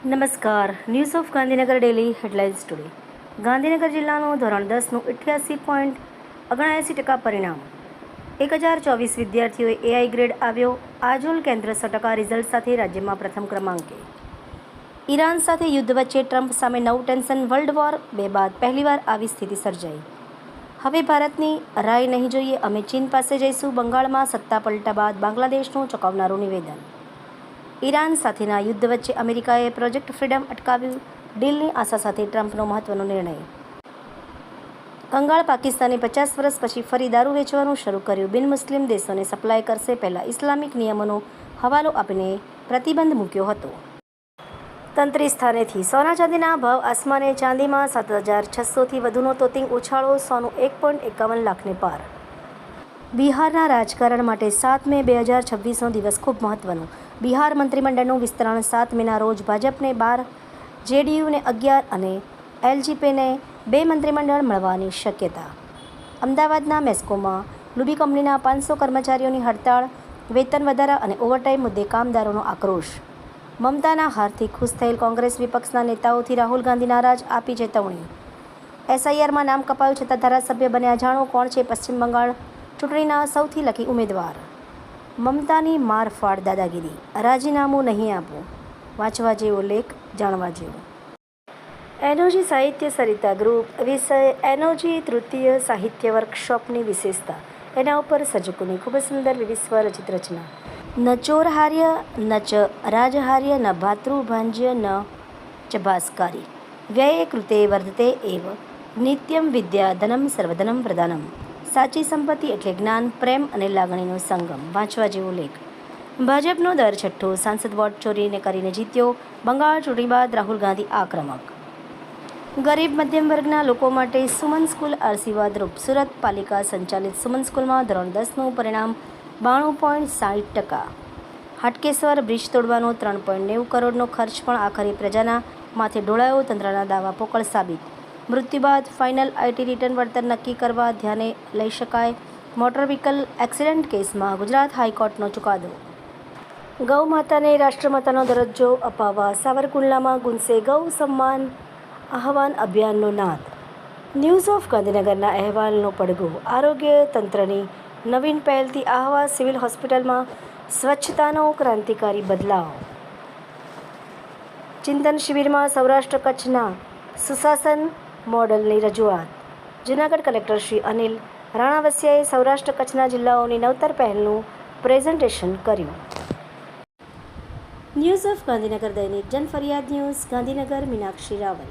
નમસ્કાર. News of Gandhinagar daily headlines today. Gandhinagar જિલ્લાનું ધોરણ 10નું 88.79% પરિણામ. 1024 વિદ્યાર્થીઓએ એઆઈ ગ્રેડ આવ્યો. આજોલ કેન્દ્ર 100% રિઝલ્ટ સાથે રાજ્યમાં પ્રથમ ક્રમાંકે. ઈરાન સાથે યુદ્ધ વચ્ચે ટ્રમ્પ સામે નવું ટેન્શન. વર્લ્ડ વોર 2 બાદ પહેલીવાર આવી સ્થિતિ સર્જાઈ. હવે ભારતની રાય નહીં જોઈએ, અમે ચીન પાસે જઈશું. બંગાળમાં સત્તા પલટા બાદ બાંગ્લાદેશનું ચોંકાવનારું નિવેદન. ઈરાન સાથેના યુદ્ધ વચ્ચે અમેરિકાએ પ્રોજેક્ટ ફ્રીડમ અટકાવ્યું. ડીલની આશા સાથે ટ્રમ્પનો મહત્વનો નિર્ણય. કંગાળ પાકિસ્તાને 50 વર્ષ પછી ફરી દારૂ વેચવાનું શરૂ કર્યું. બિન મુસ્લિમ દેશોને સપ્લાય કરશે. પહેલાં ઇસ્લામિક નિયમોનો હવાલો આપીને પ્રતિબંધ મૂક્યો હતો. તંત્રી સ્થાનેથી સોના ચાંદીના ભાવ આસમાને. ચાંદીમાં 7,600થી વધુનો તોતિંગ ઉછાળો. સોનું 1.51 લાખને પાર. બિહારના રાજકારણ માટે 7 મે 2026નો દિવસ ખૂબ મહત્વનો. બિહાર મંત્રીમંડળનું વિસ્તરણ 7 મેના રોજ. ભાજપને 12, જેડીયુને 11 અને એલજેપીને 2 મંત્રીમંડળ મળવાની શક્યતા. અમદાવાદના મેસ્કોમાં લુબી કંપનીના 500 કર્મચારીઓની હડતાળ. વેતન વધારા અને ઓવરટાઈમ મુદ્દે કામદારોનો આક્રોશ. મમતાના હારથી ખુશ થયેલ કોંગ્રેસ વિપક્ષના નેતાઓથી રાહુલ ગાંધી નારાજ. આપી ચેતવણી. એસઆઈઆરમાં નામ કપાયું છતાં ધારાસભ્ય બન્યા. જાણો કોણ છે પશ્ચિમ બંગાળ ચૂંટણીના સૌથી લકી ઉમેદવાર. મમતાની મારફાડ દાદાગીરી. રાજીનામું નહીં આપવું. વાંચવા જેવો લેખ, જાણવા જેવો. એનઓજી સાહિત્ય સરિતા ગ્રુપ. વિષય એનઓજી તૃતીય સાહિત્ય વર્કશોપની વિશેષતા. એના ઉપર સર્જકોની ખૂબ જ સુંદર વિવિધ સ્વરચિત રચના. ન ચોરહાર્ય ન ચ રાજહાર્ય ન ભાતૃભાંજ્ય ન ચ ભાસ્કારી વ્યયે કૃતે વર્ધતે એવ નિત્યમ વિદ્યા ધનમ સર્વધનમ પ્રધાનમ. સાચી સંપત્તિ એટલે જ્ઞાન, પ્રેમ અને લાગણીનો સંગમ. વાંચવા જેવો લેખ. ભાજપનો દર 6 સાંસદ વોટ ચોરીને કરીને જીત્યો. બંગાળ ચૂંટણી બાદ રાહુલ ગાંધી આક્રમક. ગરીબ મધ્યમ વર્ગના લોકો માટે સુમન સ્કૂલ આશીર્વાદરૂપ. સુરત પાલિકા સંચાલિત સુમન સ્કૂલમાં ધોરણ 10નું પરિણામ 92.60%. હાટકેશ્વર બ્રિજ તોડવાનો 3.90 કરોડનો ખર્ચ પણ આખરે પ્રજાના માથે ઢોળાયો. તંત્રના દાવા પોકળ સાબિત. મૃત્યુ બાદ ફાઇનલ આઈટી રિટર્ન વળતર નક્કી કરવા ધ્યાને લઈ શકાય. મોટર વ્હીકલ એક્સિડન્ટ કેસમાં ગુજરાત હાઈકોર્ટનો ચુકાદો. ગૌ માતાને રાષ્ટ્રમાતાનો દરજ્જો અપાવવા સાવરકુંડલામાં ગુંજશે ગૌ સન્માન આહવાન અભિયાનનો નાદ. ન્યૂઝ ઓફ ગાંધીનગરના અહેવાલનો પડઘો. આરોગ્ય તંત્રની નવીન પહેલથી આહવા સિવિલ હોસ્પિટલમાં સ્વચ્છતાનો ક્રાંતિકારી બદલાવ. ચિંતન શિબિરમાં સૌરાષ્ટ્ર કચ્છના સુશાસન મોડલની રજૂઆત. જૂનાગઢ કલેક્ટર શ્રી અનિલ રાણાવસિયાએ સૌરાષ્ટ્ર કચ્છના જિલ્લાઓની નવતર પહેલનું પ્રેઝન્ટેશન કર્યું. ન્યૂઝ ઓફ ગાંધીનગર દૈનિક જનફરિયાદ ન્યૂઝ ગાંધીનગર. મીનાક્ષી રાવલ.